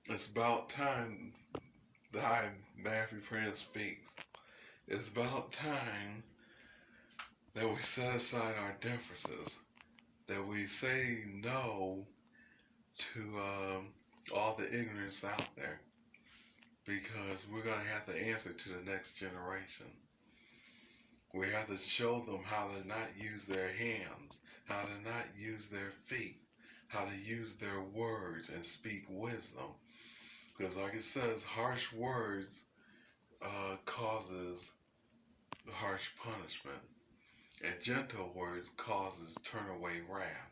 It's about time that Matthew Prince speaks. It's about time that we set aside our differences, that we say no to all the ignorance out there, because we're going to have to answer to the next generation. We have to show them how to not use their hands, how to not use their feet, how to use their words and speak wisdom. Because, like it says, harsh words causes harsh punishment, and gentle words causes turn away wrath.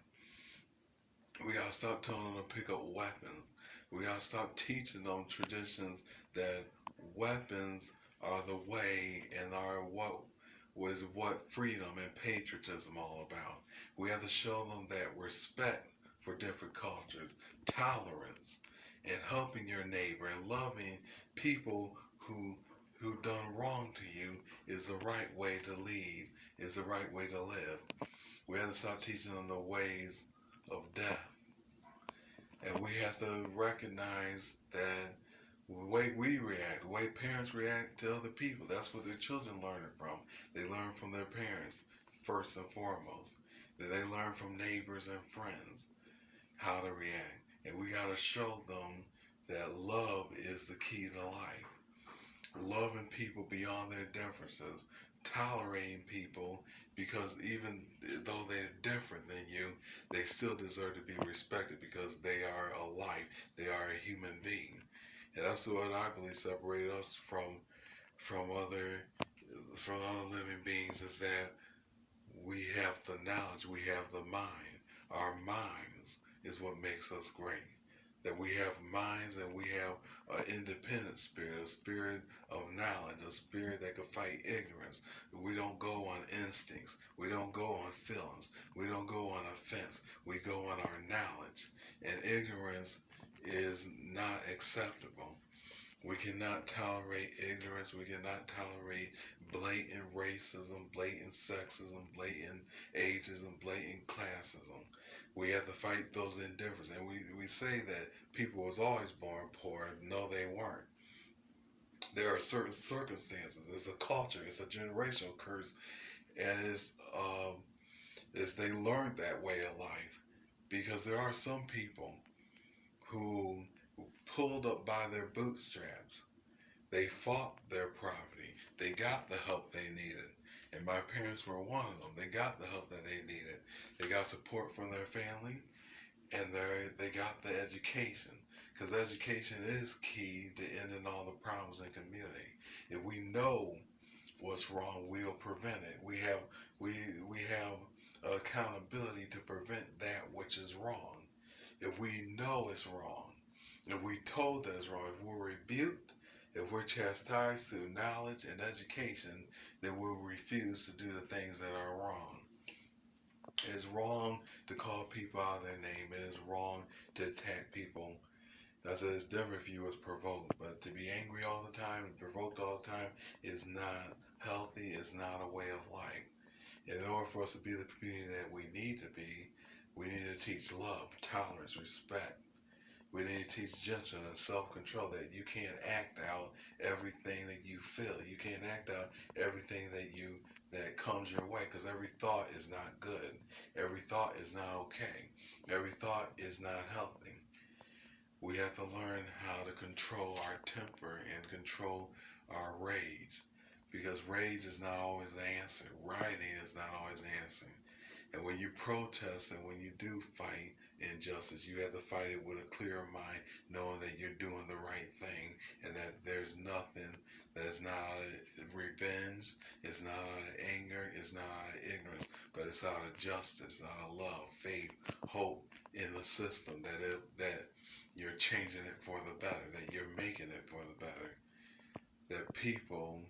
We gotta stop telling them to pick up weapons. We gotta stop teaching them traditions that weapons are the way and are what freedom and patriotism all about. We have to show them that respect for different cultures, tolerance, and helping your neighbor and loving people who done wrong to you is the right way to lead, is the right way to live. We have to stop teaching them the ways of death. And we have to recognize that the way we react, the way parents react to other people, that's what their children learn it from. They learn from their parents, first and foremost. Then they learn from neighbors and friends how to react. And we got to show them that love is the key to life. Loving people beyond their differences, tolerating people because even though they're different than you, they still deserve to be respected because they are a life, they are a human being. And that's what I believe separates us from other from other living beings is that we have the knowledge, we have the mind. Our minds is what makes us great. That we have minds and we have an independent spirit, a spirit of knowledge, a spirit that can fight ignorance. We don't go on instincts. We don't go on feelings. We don't go on offense. We go on our knowledge. And ignorance is not acceptable. We cannot tolerate ignorance. We cannot tolerate blatant racism, blatant sexism, blatant ageism, blatant classism. We have to fight those indifferences. And we say that people was always born poor. No, they weren't. There are certain circumstances. It's a culture. It's a generational curse. And it's they learned that way of life. Because there are some people who pulled up by their bootstraps. They fought their poverty. They got the help they needed. And my parents were one of them. They got the help that they needed. They got support from their family and they got the education. Because education is key to ending all the problems in the community. If we know what's wrong, we'll prevent it. We have accountability to prevent that which is wrong. If we know it's wrong, if we told that it's wrong, if we're rebuked, if we're chastised through knowledge and education, then we'll refuse to do the things that are wrong. It's wrong to call people out of their name. It is wrong to attack people. I said it's different if you was provoked, but to be angry all the time and provoked all the time is not healthy. It's not a way of life. And in order for us to be the community that we need to be, we need to teach love, tolerance, respect. We need to teach gentleness, self-control, that you can't act out everything that you feel. You can't act out everything that comes your way, because every thought is not good. Every thought is not okay. Every thought is not healthy. We have to learn how to control our temper and control our rage, because rage is not always the answer. Rioting is not always the answer. And when you protest and when you do fight injustice, you have to fight it with a clear mind, knowing that you're doing the right thing and that there's nothing that is not out of revenge, it's not out of anger, it's not out of ignorance, but it's out of justice, out of love, faith, hope in the system that you're changing it for the better, that you're making it for the better, that people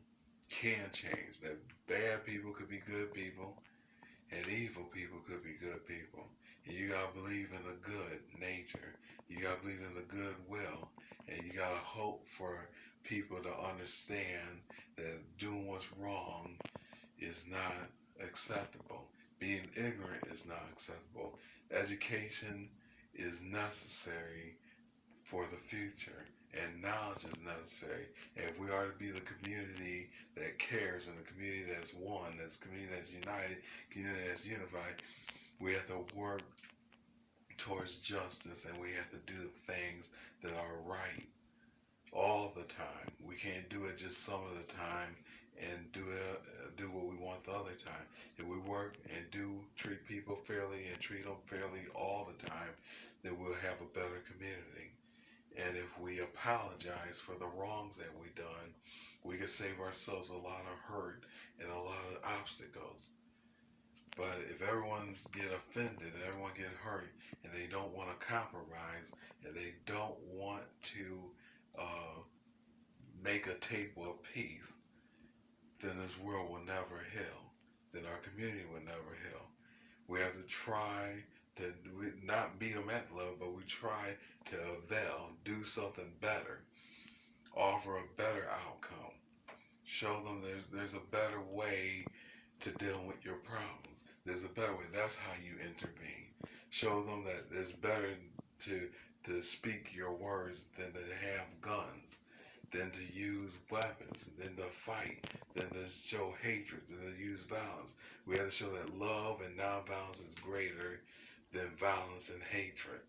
can change, that bad people could be good people, and evil people could be good people. And you gotta believe in the good nature. You gotta believe in the goodwill. And you gotta hope for people to understand that doing what's wrong is not acceptable. Being ignorant is not acceptable. Education is necessary for the future, and knowledge is necessary. And if we are to be the community that cares and the community that's one, that's community that's united, community that's unified, we have to work towards justice and we have to do things that are right all the time. We can't do it just some of the time and do what we want the other time. If we work and do treat people fairly and treat them fairly all the time, then we'll have a better community. And if we apologize for the wrongs that we done, we can save ourselves a lot of hurt and a lot of obstacles. But if everyone's get offended and everyone get hurt and they don't want to compromise and they don't want to uh, make a table of peace, then this world will never heal. Then our community will never heal. We have to try to not beat them at the level, but we try to avail, do something better, offer a better outcome, show them there's a better way to deal with your problems. There's a better way. That's how you intervene. Show them that it's better to to speak your words than to have guns, than to use weapons, than to fight, than to show hatred, than to use violence. We have to show that love and nonviolence is greater than violence and hatred.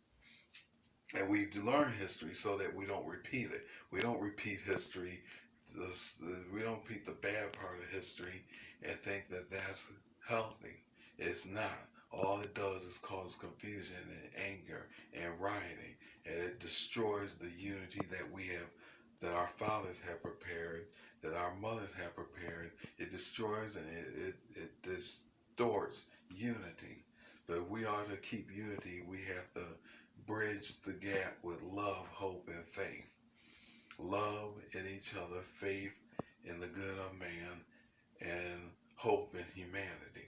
And we learn history so that we don't repeat it. We don't repeat history. We don't repeat the bad part of history and think that that's healthy. It's not. All it does is cause confusion and anger and rioting, and it destroys the unity that we have, that our fathers have prepared, that our mothers have prepared. It destroys and it distorts unity. But if we are to keep unity, we have to bridge the gap with love, hope, and faith. Love in each other, faith in the good of man, and hope in humanity.